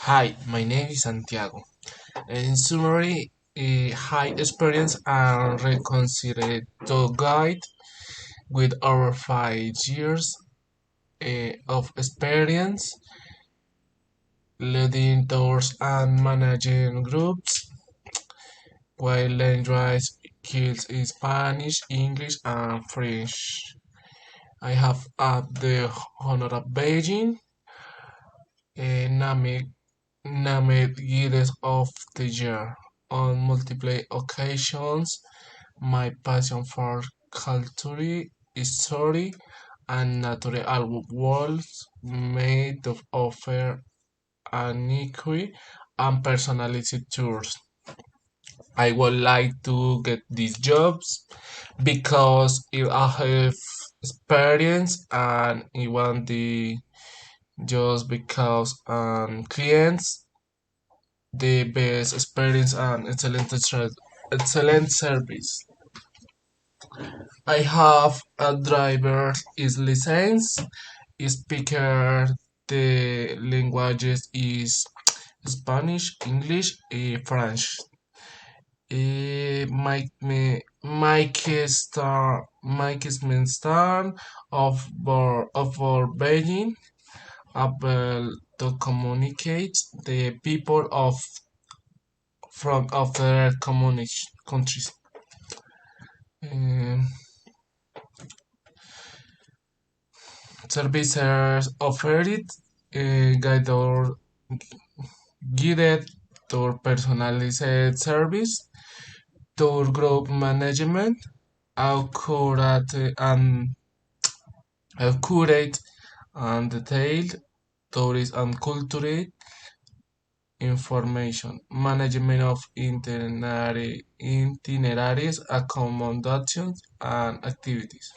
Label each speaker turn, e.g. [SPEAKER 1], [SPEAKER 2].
[SPEAKER 1] Hi, my name is Santiago. In summary, a high experience and reconsidered to guide with over 5 years of experience leading tours and managing groups while language skills in Spanish, English, and French. I have had the honor of Beijing, NAME named Guides of the Year on multiple occasions. My passion for culture, history, and natural worlds made of offer unique and personality tours. I would like to get these jobs because if I have experience and I want the just because clients the best experience and excellent service. I have a driver's license. Speaker the languages is Spanish, English, French. Mike is Star of Beijing able to communicate the people from other countries. Um, Services offered guided tour personalized service, tour group management, accurate and accurate and detailed tourist and cultural information, management of itineraries, accommodations, and activities.